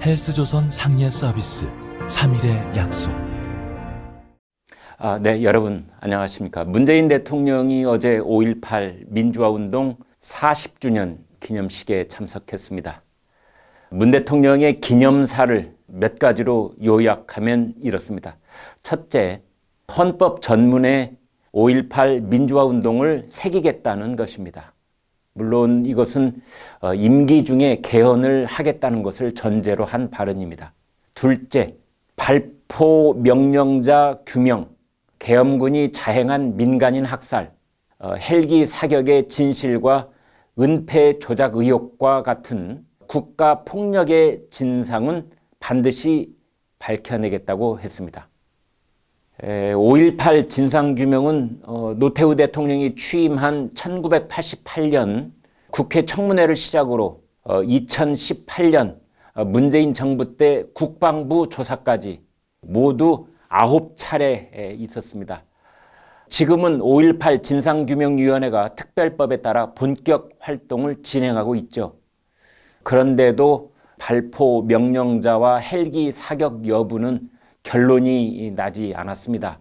헬스조선 상례 서비스 3일의 약속. 네, 여러분 안녕하십니까. 문재인 대통령이 어제 5.18 민주화운동 40주년 기념식에 참석했습니다. 문 대통령의 기념사를 몇 가지로 요약하면 이렇습니다. 첫째, 헌법 전문에 5.18 민주화운동을 새기겠다는 것입니다. 물론 이것은 임기 중에 개헌을 하겠다는 것을 전제로 한 발언입니다. 둘째, 발포 명령자 규명, 계엄군이 자행한 민간인 학살, 헬기 사격의 진실과 은폐 조작 의혹과 같은 국가 폭력의 진상은 반드시 밝혀내겠다고 했습니다. 5.18 진상규명은 노태우 대통령이 취임한 1988년 국회 청문회를 시작으로 2018년 문재인 정부 때 국방부 조사까지 모두 9차례 있었습니다. 지금은 5.18 진상규명위원회가 특별법에 따라 본격 활동을 진행하고 있죠. 그런데도 발포 명령자와 헬기 사격 여부는 결론이 나지 않았습니다.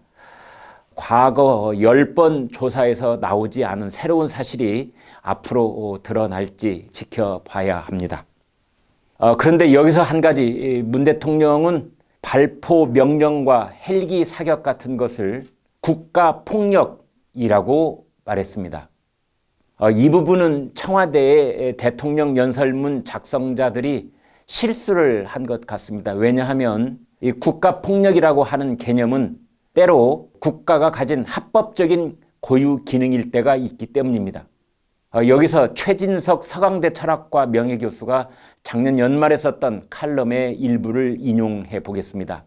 과거 10번 조사에서 나오지 않은 새로운 사실이 앞으로 드러날지 지켜봐야 합니다. 그런데 여기서 한 가지, 문 대통령은 발포 명령과 헬기 사격 같은 것을 국가폭력이라고 말했습니다. 이 부분은 청와대의 대통령 연설문 작성자들이 실수를 한 것 같습니다. 왜냐하면 이 국가폭력이라고 하는 개념은 때로 국가가 가진 합법적인 고유 기능일 때가 있기 때문입니다. 여기서 최진석 서강대 철학과 명예교수가 작년 연말에 썼던 칼럼의 일부를 인용해 보겠습니다.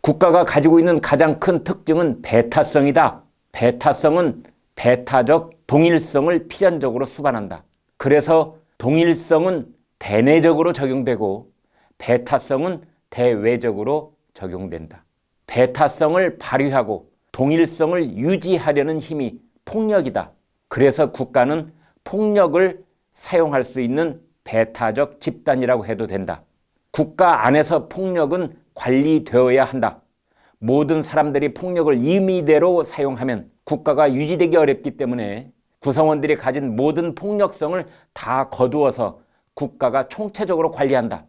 국가가 가지고 있는 가장 큰 특징은 배타성이다. 배타성은 배타적 동일성을 필연적으로 수반한다. 그래서 동일성은 대내적으로 적용되고 배타성은 대외적으로 적용된다. 배타성을 발휘하고 동일성을 유지하려는 힘이 폭력이다. 그래서 국가는 폭력을 사용할 수 있는 배타적 집단이라고 해도 된다. 국가 안에서 폭력은 관리되어야 한다. 모든 사람들이 폭력을 임의대로 사용하면 국가가 유지되기 어렵기 때문에 구성원들이 가진 모든 폭력성을 다 거두어서 국가가 총체적으로 관리한다.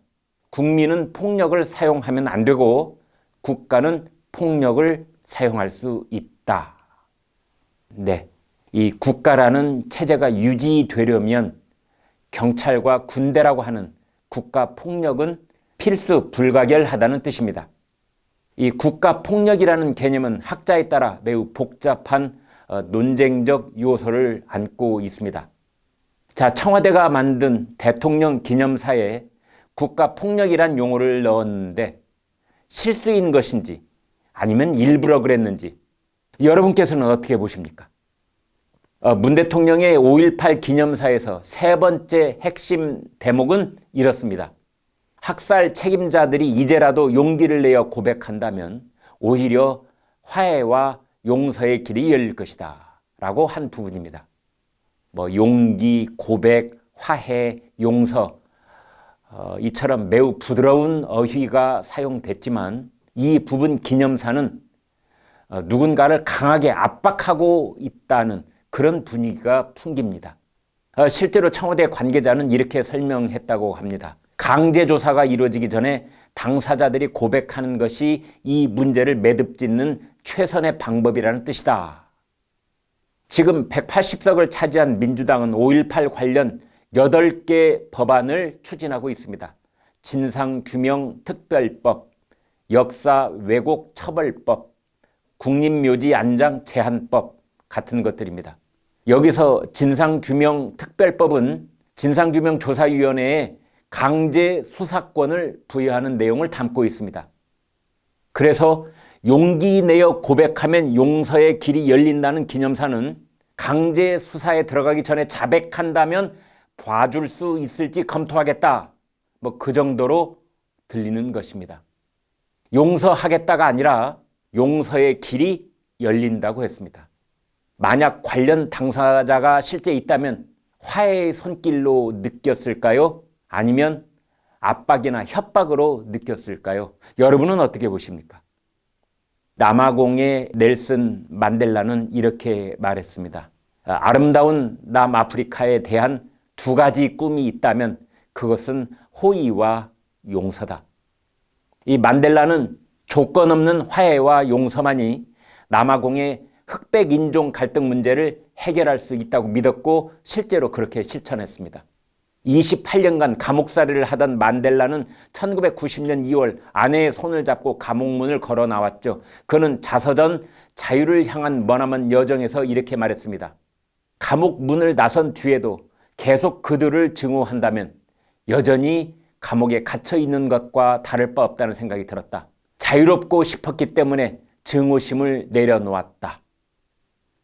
국민은 폭력을 사용하면 안 되고 국가는 폭력을 사용할 수 있다. 네, 이 국가라는 체제가 유지되려면 경찰과 군대라고 하는 국가 폭력은 필수 불가결하다는 뜻입니다. 이 국가 폭력이라는 개념은 학자에 따라 매우 복잡한 논쟁적 요소를 안고 있습니다. 자, 청와대가 만든 대통령 기념사에 국가 폭력이란 용어를 넣었는데 실수인 것인지 아니면 일부러 그랬는지 여러분께서는 어떻게 보십니까? 문 대통령의 5.18 기념사에서 세 번째 핵심 대목은 이렇습니다. 학살 책임자들이 이제라도 용기를 내어 고백한다면 오히려 화해와 용서의 길이 열릴 것이다 라고 한 부분입니다. 용기, 고백, 화해, 용서, 이처럼 매우 부드러운 어휘가 사용됐지만 이 부분 기념사는 누군가를 강하게 압박하고 있다는 그런 분위기가 풍깁니다. 실제로 청와대 관계자는 이렇게 설명했다고 합니다. 강제조사가 이루어지기 전에 당사자들이 고백하는 것이 이 문제를 매듭짓는 최선의 방법이라는 뜻이다. 지금 180석을 차지한 민주당은 5.18 관련 8개 법안을 추진하고 있습니다. 진상규명특별법, 역사 왜곡 처벌법, 국립묘지 안장 제한법 같은 것들입니다. 여기서 진상규명특별법은 진상규명조사위원회에 강제 수사권을 부여하는 내용을 담고 있습니다. 그래서 용기 내어 고백하면 용서의 길이 열린다는 기념사는 강제 수사에 들어가기 전에 자백한다면 봐줄 수 있을지 검토하겠다. 그 정도로 들리는 것입니다. 용서하겠다가 아니라 용서의 길이 열린다고 했습니다. 만약 관련 당사자가 실제 있다면 화해의 손길로 느꼈을까요? 아니면 압박이나 협박으로 느꼈을까요? 여러분은 어떻게 보십니까? 남아공의 넬슨 만델라는 이렇게 말했습니다. 아름다운 남아프리카에 대한 두 가지 꿈이 있다면 그것은 호의와 용서다. 이 만델라는 조건 없는 화해와 용서만이 남아공의 흑백 인종 갈등 문제를 해결할 수 있다고 믿었고 실제로 그렇게 실천했습니다. 28년간 감옥살이를 하던 만델라는 1990년 2월 아내의 손을 잡고 감옥문을 걸어 나왔죠. 그는 자서전 자유를 향한 머나먼 여정에서 이렇게 말했습니다. 감옥 문을 나선 뒤에도 계속 그들을 증오한다면 여전히 감옥에 갇혀 있는 것과 다를 바 없다는 생각이 들었다. 자유롭고 싶었기 때문에 증오심을 내려놓았다.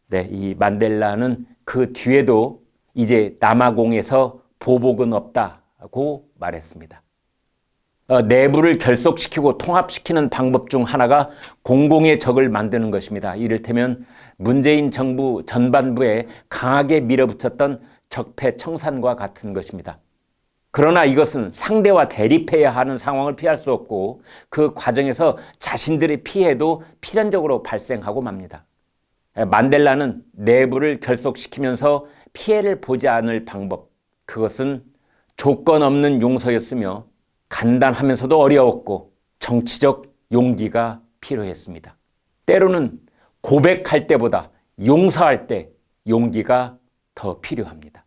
네, 이 만델라는 그 뒤에도 이제 남아공에서 보복은 없다고 말했습니다. 내부를 결속시키고 통합시키는 방법 중 하나가 공공의 적을 만드는 것입니다. 이를테면 문재인 정부 전반부에 강하게 밀어붙였던 적폐청산과 같은 것입니다. 그러나 이것은 상대와 대립해야 하는 상황을 피할 수 없고 그 과정에서 자신들의 피해도 필연적으로 발생하고 맙니다. 만델라는 내부를 결속시키면서 피해를 보지 않을 방법, 그것은 조건 없는 용서였으며 간단하면서도 어려웠고 정치적 용기가 필요했습니다. 때로는 고백할 때보다 용서할 때 용기가 더 필요합니다.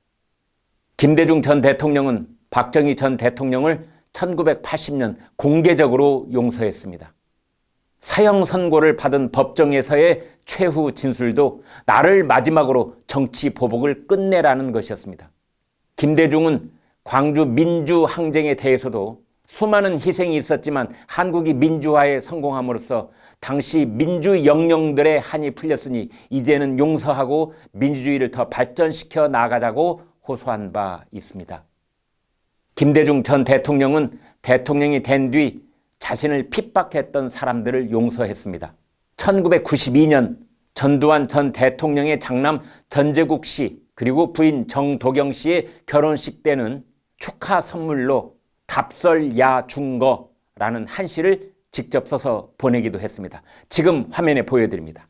김대중 전 대통령은 박정희 전 대통령을 1980년 공개적으로 용서했습니다. 사형 선고를 받은 법정에서의 최후 진술도 나를 마지막으로 정치 보복을 끝내라는 것이었습니다. 김대중은 광주 민주항쟁에 대해서도 수많은 희생이 있었지만 한국이 민주화에 성공함으로써 당시 민주 영령들의 한이 풀렸으니 이제는 용서하고 민주주의를 더 발전시켜 나가자고 호소한 바 있습니다. 김대중 전 대통령은 대통령이 된 뒤 자신을 핍박했던 사람들을 용서했습니다. 1992년 전두환 전 대통령의 장남 전제국 씨 그리고 부인 정도경 씨의 결혼식 때는 축하 선물로 답설야중거라는 한시를 직접 써서 보내기도 했습니다. 지금 화면에 보여드립니다.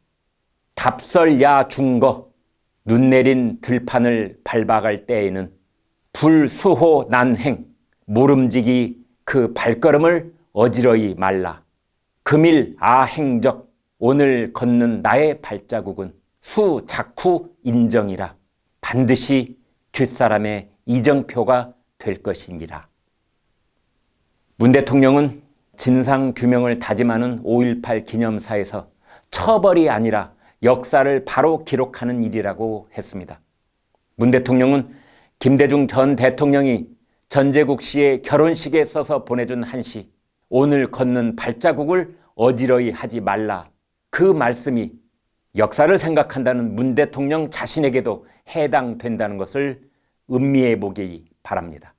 답설야중거, 눈 내린 들판을 밟아갈 때에는 불수호 난행, 모름지기 그 발걸음을 어지러이 말라. 금일 아행적, 오늘 걷는 나의 발자국은 수작후 인정이라. 반드시 뒷사람의 이정표가 될 것이니라. 문 대통령은 진상규명을 다짐하는 5.18 기념사에서 처벌이 아니라 역사를 바로 기록하는 일이라고 했습니다. 문 대통령은 김대중 전 대통령이 전제국 씨의 결혼식에 써서 보내준 한시, 오늘 걷는 발자국을 어지러이 하지 말라. 그 말씀이 역사를 생각한다는 문 대통령 자신에게도 해당된다는 것을 음미해 보기 바랍니다.